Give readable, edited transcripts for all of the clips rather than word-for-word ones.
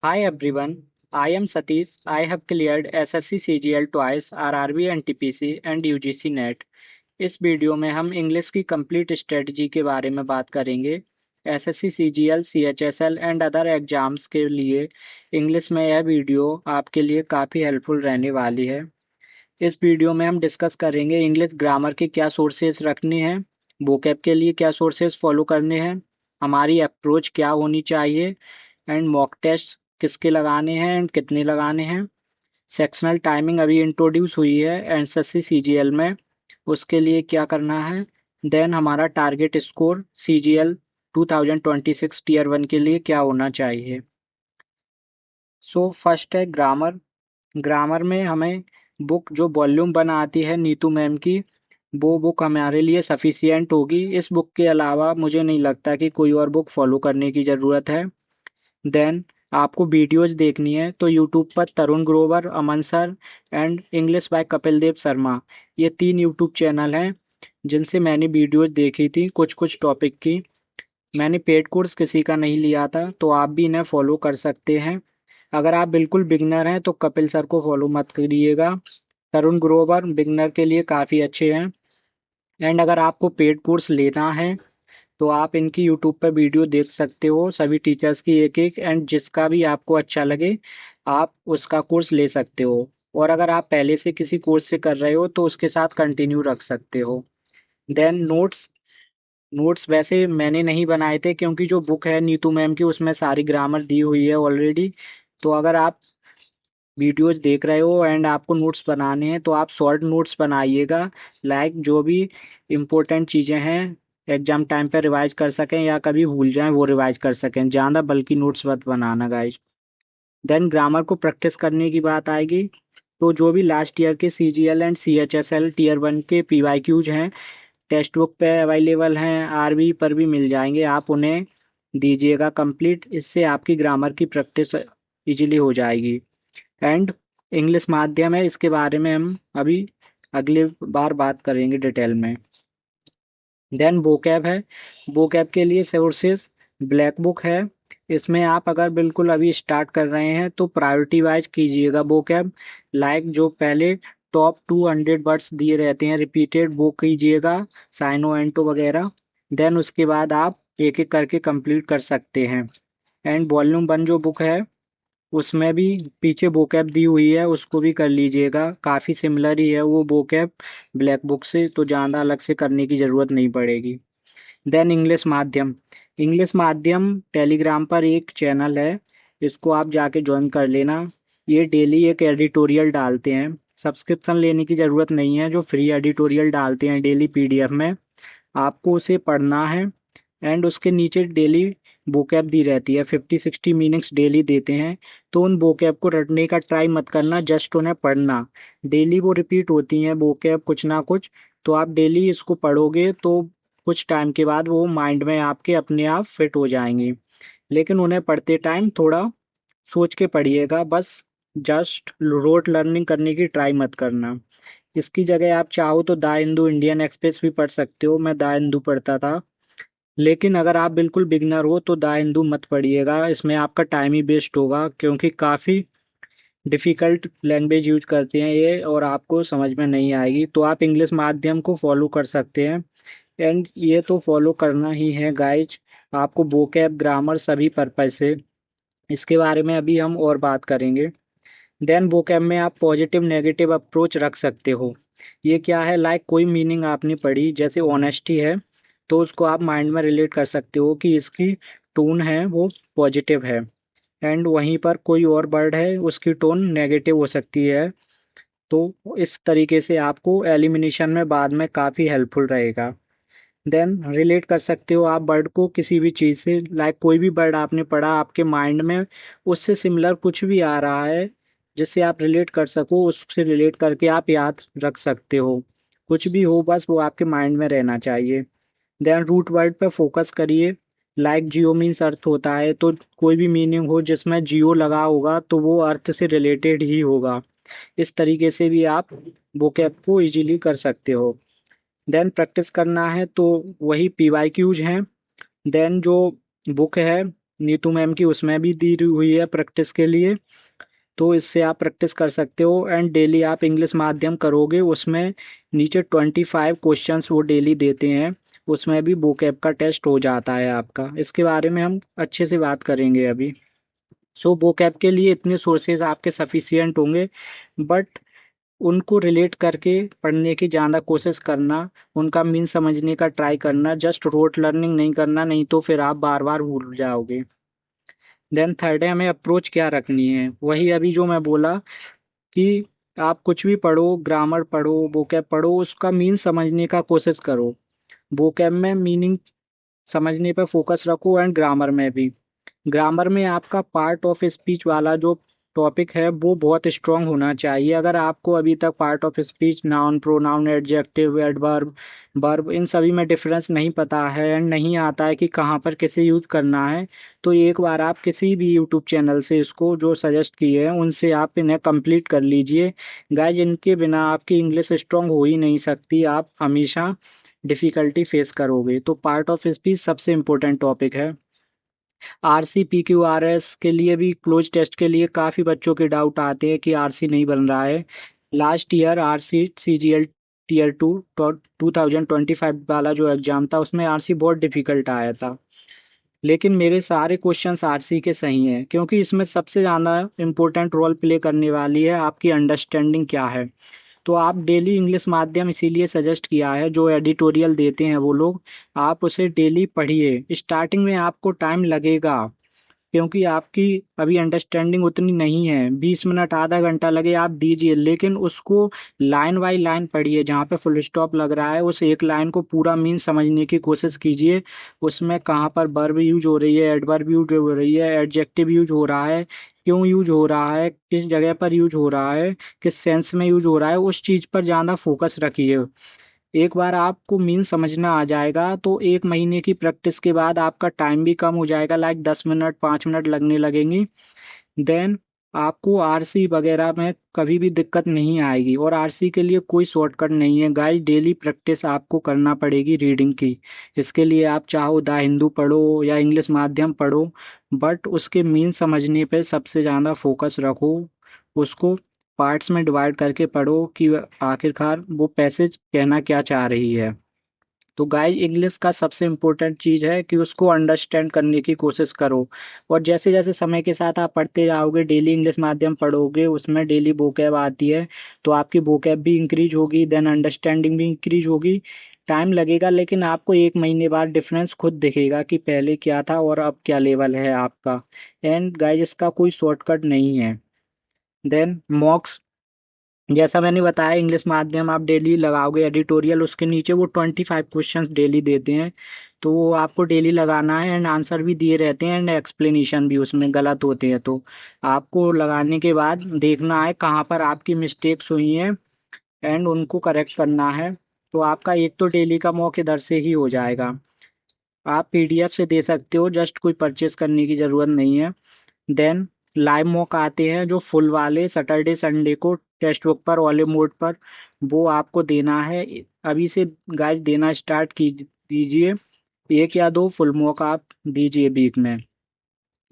Hi everyone, I am Satish. I have cleared SSC CGL twice, RRB NTPC and UGC net. इस video में हम English की complete strategy के बारे में बात करेंगे। SSC CGL CHSL and other exams के लिए इंग्लिश में यह वीडियो आपके लिए काफ़ी हेल्पफुल रहने वाली है। इस वीडियो में हम डिस्कस करेंगे इंग्लिश ग्रामर के क्या सोर्सेज रखने हैं, वोकैब के लिए क्या सोर्सेज फॉलो करने हैं, हमारी अप्रोच क्या होनी चाहिए एंड मॉक टेस्ट किसके लगाने हैं एंड कितने लगाने हैं। सेक्शनल टाइमिंग अभी इंट्रोड्यूस हुई है एसएससी सीजीएल में, उसके लिए क्या करना है। देन हमारा टारगेट स्कोर सीजीएल 2026 टीयर 1 के लिए क्या होना चाहिए। सो फर्स्ट है ग्रामर। ग्रामर में हमें बुक जो वॉल्यूम 1 आती है नीतू मैम की, वो बुक हमारे लिए सफिशियंट होगी। इस बुक के अलावा मुझे नहीं लगता कि कोई और बुक फॉलो करने की ज़रूरत है। देन आपको वीडियोज़ देखनी है तो यूट्यूब पर Tarun Grover, Aman sir and English by Kapil Dev Sharma, ये 3 यूट्यूब चैनल हैं जिनसे मैंने वीडियोज़ देखी थी कुछ कुछ टॉपिक की। मैंने पेड कोर्स किसी का नहीं लिया था, तो आप भी इन्हें फॉलो कर सकते हैं। अगर आप बिल्कुल बिगनर हैं तो कपिल सर को फॉलो मत करिएगा। तरुण ग्रोवर बिगनर के लिए काफ़ी अच्छे हैं। एंड अगर आपको पेड कोर्स लेना है तो आप इनकी यूट्यूब पर वीडियो देख सकते हो, सभी टीचर्स की एक एक, एंड जिसका भी आपको अच्छा लगे आप उसका कोर्स ले सकते हो। और अगर आप पहले से किसी कोर्स से कर रहे हो तो उसके साथ कंटिन्यू रख सकते हो। Then notes. नोट्स वैसे मैंने नहीं बनाए थे क्योंकि जो बुक है नीतू मैम की उसमें सारी ग्रामर दी हुई है ऑलरेडी। तो अगर आप वीडियोज देख रहे हो एंड आपको नोट्स बनाने हैं तो आप शॉर्ट नोट्स बनाइएगा। लाइक जो भी इम्पोर्टेंट चीज़ें हैं एग्जाम टाइम पे रिवाइज कर सकें या कभी भूल जाएं वो रिवाइज कर सकें, ज़्यादा बल्कि नोट्स मत बनाना गाइज। देन ग्रामर को प्रैक्टिस करने की बात आएगी तो जो भी लास्ट ईयर के सीजीएल एंड सीएचएसएल टीयर 1 के पीवाईक्यूज हैं टेक्स्ट बुक पे अवेलेबल हैं, आरबी पर भी मिल जाएंगे, आप उन्हें दीजिएगा कंप्लीट। इससे आपकी ग्रामर की प्रैक्टिस इजीली हो जाएगी। एंड इंग्लिश माध्यम है, इसके बारे में हम अभी अगली बार बात करेंगे डिटेल में। देन वोकैब है। वोकैब के लिए सोर्सेस ब्लैक बुक है। इसमें आप अगर बिल्कुल अभी स्टार्ट कर रहे हैं तो प्रायोरिटी वाइज कीजिएगा वोकैब। लाइक जो पहले टॉप 200 वर्ड्स दिए रहते हैं रिपीटेड वो कीजिएगा, साइनो एंटो वगैरह। देन उसके बाद आप एक एक करके कंप्लीट कर सकते हैं। एंड वॉल्यूम 1 जो बुक है उसमें भी पीछे वोकैब दी हुई है, उसको भी कर लीजिएगा, काफ़ी सिमिलर ही है वो वोकैब ब्लैक बुक से, तो ज़्यादा अलग से करने की ज़रूरत नहीं पड़ेगी। देन इंग्लिश माध्यम। इंग्लिश माध्यम टेलीग्राम पर एक चैनल है, इसको आप जाके ज्वाइन कर लेना। ये डेली एक एडिटोरियल डालते हैं, सब्सक्रिप्शन लेने की ज़रूरत नहीं है, जो फ्री एडिटोरियल डालते हैं डेली पीडीएफ में, आपको उसे पढ़ना है। एंड उसके नीचे डेली वोकैब दी रहती है, 50-60 मीनिंग्स डेली देते हैं। तो उन वोकैब को रटने का ट्राई मत करना, जस्ट उन्हें पढ़ना। डेली वो रिपीट होती हैं वोकैब कुछ ना कुछ, तो आप डेली इसको पढ़ोगे तो कुछ टाइम के बाद वो माइंड में आपके अपने आप फिट हो जाएंगी। लेकिन उन्हें पढ़ते टाइम थोड़ा सोच के पढ़िएगा, बस जस्ट रोट लर्निंग करने की ट्राई मत करना। इसकी जगह आप चाहो तो द हिंदू इंडियन एक्सप्रेस भी पढ़ सकते हो, मैं द हिंदू पढ़ता था। लेकिन अगर आप बिल्कुल बिगनर हो तो द हिंदू मत पढ़िएगा, इसमें आपका टाइम ही वेस्ट होगा क्योंकि काफ़ी डिफ़िकल्ट लैंग्वेज यूज करते हैं ये और आपको समझ में नहीं आएगी। तो आप इंग्लिश माध्यम को फॉलो कर सकते हैं। एंड ये तो फॉलो करना ही है गाइज, आपको वोकैब ग्रामर सभी पर्पज से। इसके बारे में अभी हम और बात करेंगे। देन वोकैब में आप पॉजिटिव नेगेटिव अप्रोच रख सकते हो। ये क्या है, लाइक कोई मीनिंग आपने पढ़ी जैसे ऑनेस्टी है, तो उसको आप माइंड में रिलेट कर सकते हो कि इसकी टोन है वो पॉजिटिव है। एंड वहीं पर कोई और वर्ड है उसकी टोन नेगेटिव हो सकती है। तो इस तरीके से आपको एलिमिनेशन में बाद में काफ़ी हेल्पफुल रहेगा। देन रिलेट कर सकते हो आप वर्ड को किसी भी चीज़ से, लाइक कोई भी वर्ड आपने पढ़ा आपके माइंड में उससे सिमिलर कुछ भी आ रहा है जिससे आप रिलेट कर सको, उससे रिलेट करके आप याद रख सकते हो। कुछ भी हो बस वो आपके माइंड में रहना चाहिए। देन रूट वर्ड पे फोकस करिए। लाइक जियो मीन्स अर्थ होता है, तो कोई भी मीनिंग हो जिसमें जियो लगा होगा तो वो अर्थ से रिलेटेड ही होगा। इस तरीके से भी आप वोकैब को इजीली कर सकते हो। देन प्रैक्टिस करना है तो वही पीवाईक्यूज हैं। देन जो बुक है नीतू मैम की, उसमें भी दी हुई है प्रैक्टिस के लिए। तो इससे आप प्रैक्टिस कर सकते हो। एंड डेली आप इंग्लिश माध्यम करोगे, उसमें नीचे 25 क्वेश्चंस वो डेली देते हैं, उसमें भी vocab का टेस्ट हो जाता है आपका। इसके बारे में हम अच्छे से बात करेंगे अभी। सो vocab के लिए इतने सोर्सेज आपके सफिशियंट होंगे, बट उनको रिलेट करके पढ़ने की ज़्यादा कोशिश करना, उनका मीन समझने का ट्राई करना, जस्ट रोट लर्निंग नहीं करना, नहीं तो फिर आप बार बार भूल जाओगे। देन थर्ड है, हमें अप्रोच क्या रखनी है। वही अभी जो मैं बोला कि आप कुछ भी पढ़ो, ग्रामर पढ़ो, vocab पढ़ो, उसका मीन समझने का कोशिश करो। vocab में मीनिंग समझने पर फोकस रखो, एंड ग्रामर में भी। ग्रामर में आपका पार्ट ऑफ स्पीच वाला जो टॉपिक है वो बहुत स्ट्रांग होना चाहिए। अगर आपको अभी तक part of speech, noun, pronoun, adjective, adverb, verb, इन सभी में डिफरेंस नहीं पता है एंड नहीं आता है कि कहाँ पर किसे यूज करना है, तो एक बार आप किसी भी यूट्यूब चैनल से इसको जो सजेस्ट किए हैं उनसे आप इन्हें कंप्लीट कर लीजिए। गाइज, इनके बिना आपकी इंग्लिश स्ट्रांग हो ही नहीं सकती, आप हमेशा डिफ़िकल्टी फेस करोगे। तो पार्ट ऑफ स्पीच सबसे इम्पोर्टेंट टॉपिक है। आरसी पीक्यूआरएस के लिए भी, क्लोज टेस्ट के लिए काफ़ी बच्चों के डाउट आते हैं कि आरसी नहीं बन रहा है। Last year RC CGL tier 2 2025 वाला जो एग्ज़ाम था उसमें आरसी बहुत डिफ़िकल्ट आया था। लेकिन मेरे सारे क्वेश्चंस आरसी के सही हैं, क्योंकि इसमें सबसे ज़्यादा इम्पोर्टेंट रोल प्ले करने वाली है आपकी अंडरस्टैंडिंग क्या है। तो आप डेली इंग्लिश माध्यम इसीलिए सजेस्ट किया है, जो एडिटोरियल देते हैं वो लोग, आप उसे डेली पढ़िए। स्टार्टिंग में आपको टाइम लगेगा, क्योंकि आपकी अभी अंडरस्टैंडिंग उतनी नहीं है, 20 मिनट आधा घंटा लगे आप दीजिए, लेकिन उसको लाइन बाई लाइन पढ़िए। जहाँ पे फुल स्टॉप लग रहा है उस एक लाइन को पूरा मीन समझने की कोशिश कीजिए। उसमें कहाँ पर वर्ब यूज हो रही है, एडवर्ब यूज हो रही है, एडजेक्टिव यूज हो रहा है, क्यों यूज हो रहा है, किस जगह पर यूज हो रहा है, किस सेंस में यूज हो रहा है, उस चीज़ पर ज़्यादा फोकस रखिए। एक बार आपको मीन समझना आ जाएगा तो 1 महीने की प्रैक्टिस के बाद आपका टाइम भी कम हो जाएगा, लाइक 10 मिनट 5 मिनट लगने लगेंगी। देन आपको आरसी वगैरह में कभी भी दिक्कत नहीं आएगी। और आरसी के लिए कोई शॉर्टकट नहीं है गाइस, डेली प्रैक्टिस आपको करना पड़ेगी रीडिंग की। इसके लिए आप चाहो द हिंदू पढ़ो या इंग्लिश माध्यम पढ़ो, बट उसके मीन समझने पे सबसे ज़्यादा फोकस रखो। उसको पार्ट्स में डिवाइड करके पढ़ो कि आखिरकार वो पैसेज कहना क्या चाह रही है। तो गाइस, इंग्लिश का सबसे इम्पोर्टेंट चीज़ है कि उसको अंडरस्टैंड करने की कोशिश करो। और जैसे जैसे समय के साथ आप पढ़ते जाओगे, डेली इंग्लिश माध्यम पढ़ोगे, उसमें डेली vocab आती है, तो आपकी vocab भी इंक्रीज होगी, देन अंडरस्टैंडिंग भी इंक्रीज होगी। टाइम लगेगा, लेकिन आपको 1 महीने बाद डिफरेंस खुद दिखेगा कि पहले क्या था और अब क्या लेवल है आपका। एंड गाइस, इसका कोई शॉर्टकट नहीं है। देन मॉक्स, जैसा मैंने बताया, इंग्लिश माध्यम आप डेली लगाओगे एडिटोरियल, उसके नीचे वो 25 क्वेश्चंस डेली देते हैं, तो वो आपको डेली लगाना है। एंड आंसर भी दिए रहते हैं, एंड एक्सप्लेनेशन भी उसमें गलत होते हैं, तो आपको लगाने के बाद देखना है कहाँ पर आपकी मिस्टेक्स हुई हैं एंड उनको करेक्ट करना है। तो आपका एक तो डेली का मॉक इधर से ही हो जाएगा। आप पीडीएफ से दे सकते हो, जस्ट कोई परचेस करने की ज़रूरत नहीं है। देन लाइव मॉक आते हैं जो फुल वाले, सैटरडे संडे को टेक्स्ट बुक पर वाले मोड पर, वो आपको देना है। अभी से गाइस देना स्टार्ट कीजिए, 1 या 2 फुल मॉक आप दीजिए वीक में।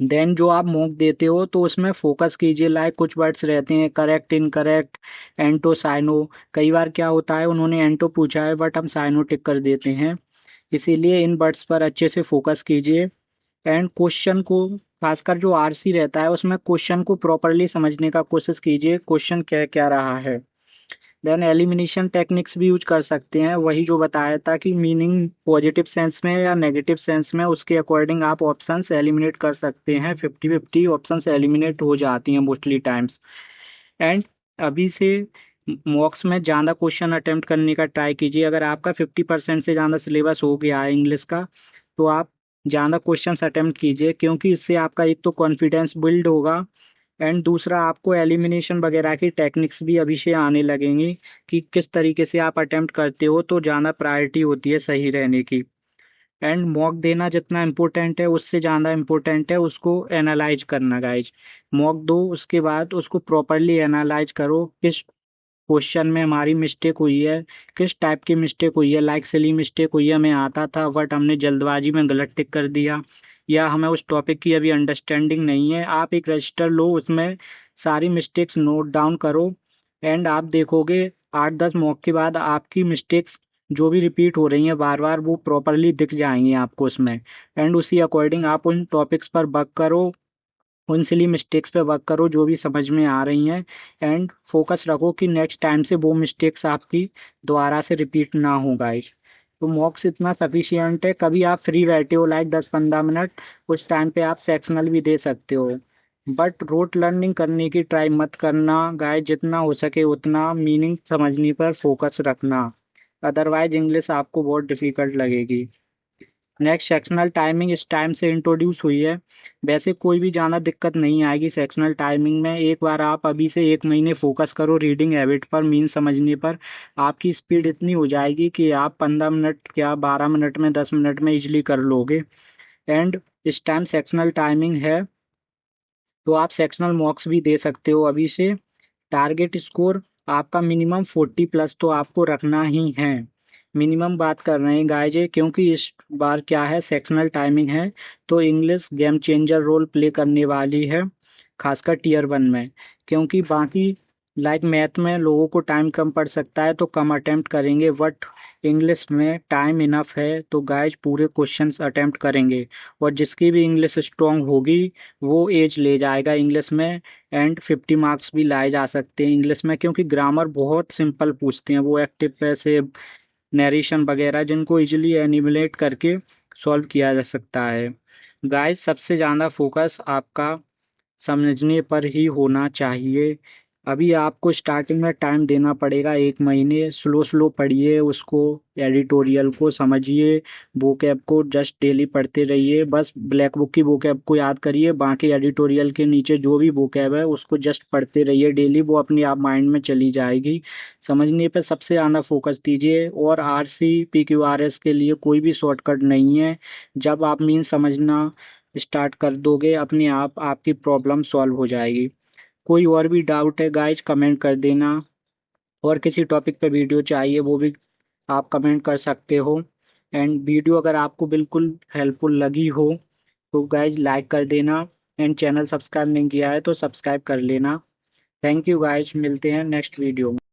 देन जो आप मॉक देते हो तो उसमें फोकस कीजिए, लाइक कुछ वर्ड्स रहते हैं करेक्ट, इनकरेक्ट, एंटो, साइनो। कई बार क्या होता है, उन्होंने एंटो पूछा है बट हम साइनो टिक कर देते हैं, इसीलिए इन वर्ड्स पर अच्छे से फोकस कीजिए। एंड क्वेश्चन को, खासकर जो आरसी रहता है उसमें क्वेश्चन को प्रॉपरली समझने का कोशिश कीजिए, क्वेश्चन कह क्या रहा है। देन एलिमिनेशन टेक्निक्स भी यूज कर सकते हैं, वही जो बताया था कि मीनिंग पॉजिटिव सेंस में या नेगेटिव सेंस में, उसके अकॉर्डिंग आप ऑप्शंस एलिमिनेट कर सकते हैं। 50-50 ऑप्शंस एलिमिनेट हो जाती हैं मोस्टली टाइम्स। एंड अभी से मॉक्स में ज़्यादा क्वेश्चन अटेम्प्ट करने का ट्राई कीजिए। अगर आपका 50% से ज़्यादा सिलेबस हो गया है इंग्लिश का, तो आप ज़्यादा क्वेश्चंस अटेम्प्ट कीजिए, क्योंकि इससे आपका एक तो कॉन्फिडेंस बिल्ड होगा, एंड दूसरा आपको एलिमिनेशन वगैरह की टेक्निक्स भी अभी से आने लगेंगी कि किस तरीके से आप अटेम्प्ट करते हो, तो ज़्यादा प्रायोरिटी होती है सही रहने की। एंड मॉक देना जितना इम्पोर्टेंट है उससे ज़्यादा इम्पोर्टेंट है उसको एनालाइज करना गाइज। मॉक दो, उसके बाद उसको प्रॉपरली एनालाइज करो, किस क्वेश्चन में हमारी मिस्टेक हुई है, किस टाइप की मिस्टेक हुई है, लाइक सिली मिस्टेक हुई है, हमें आता था बट हमने जल्दबाजी में गलत टिक कर दिया, या हमें उस टॉपिक की अभी अंडरस्टैंडिंग नहीं है, आप एक रजिस्टर लो, उसमें सारी मिस्टेक्स नोट डाउन करो एंड आप देखोगे 8-10 मॉक के बाद आपकी मिस्टेक्स जो भी रिपीट हो रही हैं बार बार वो प्रॉपरली दिख जाएंगी आपको उसमें। एंड उसी अकॉर्डिंग आप उन टॉपिक्स पर वर्क करो, उन सिली मिस्टेक्स पे वर्क करो जो भी समझ में आ रही हैं। एंड फोकस रखो कि नेक्स्ट टाइम से वो मिस्टेक्स आपकी दोबारा से रिपीट ना हो गाइस। तो मॉक्स इतना सफिशियंट है, कभी आप फ्री बैठे हो लाइक 10-15 मिनट, उस टाइम पे आप सेक्शनल भी दे सकते हो। बट रोट लर्निंग करने की ट्राई मत करना गाइस, जितना हो सके उतना मीनिंग समझने पर फोकस रखना, अदरवाइज इंग्लिश आपको बहुत डिफिकल्ट लगेगी। नेक्स्ट सेक्शनल टाइमिंग इस टाइम से इंट्रोड्यूस हुई है, वैसे कोई भी ज़्यादा दिक्कत नहीं आएगी सेक्शनल टाइमिंग में। एक बार आप अभी से 1 महीने फोकस करो रीडिंग हैबिट पर, मीन समझने पर, आपकी स्पीड इतनी हो जाएगी कि आप 15 मिनट क्या 12 मिनट में 10 मिनट में इजिली कर लोगे। एंड इस टाइम सेक्शनल टाइमिंग है तो आप सेक्शनल मॉक्स भी दे सकते हो अभी से। टारगेट स्कोर आपका मिनिमम 40+ तो आपको रखना ही है, मिनिमम बात कर रहे हैं गाइज, क्योंकि इस बार क्या है सेक्शनल टाइमिंग है तो English game changer role play करने वाली है, खासकर टियर 1 में। क्योंकि बाकी लाइक मैथ में लोगों को टाइम कम पड़ सकता है तो कम अटेम्प्ट करेंगे, बट इंग्लिश में टाइम इनफ है तो गाइज पूरे क्वेश्चंस अटेम्प्ट करेंगे। और जिसकी भी इंग्लिश स्ट्रांग होगी वो एज ले जाएगा इंग्लिश में। एंड 50 मार्क्स भी लाए जा सकते हैं इंग्लिश में, क्योंकि ग्रामर बहुत सिंपल पूछते हैं वो, एक्टिव पैसिव नरेशन वगैरह जिनको इजीली एनिमुलेट करके सॉल्व किया जा सकता है। गाइस सबसे ज़्यादा फोकस आपका समझने पर ही होना चाहिए। अभी आपको स्टार्टिंग में टाइम देना पड़ेगा 1 महीने, स्लो स्लो पढ़िए उसको, एडिटोरियल को समझिए, वोकैब को जस्ट डेली पढ़ते रहिए, बस ब्लैक बुक की वोकैब को याद करिए, बाकी एडिटोरियल के नीचे जो भी वोकैब है उसको जस्ट पढ़ते रहिए डेली, वो अपने आप माइंड में चली जाएगी। समझने पर सबसे ज़्यादा फोकस दीजिए। और RCPQRS के लिए कोई भी शॉर्टकट नहीं है, जब आप मीन समझना स्टार्ट कर दोगे अपने आप आपकी प्रॉब्लम सॉल्व हो जाएगी। कोई और भी डाउट है गाइज कमेंट कर देना, और किसी टॉपिक पे वीडियो चाहिए वो भी आप कमेंट कर सकते हो। एंड वीडियो अगर आपको बिल्कुल हेल्पफुल लगी हो तो गाइज लाइक कर देना, एंड चैनल सब्सक्राइब नहीं किया है तो सब्सक्राइब कर लेना। थैंक यू गाइज, मिलते हैं नेक्स्ट वीडियो में।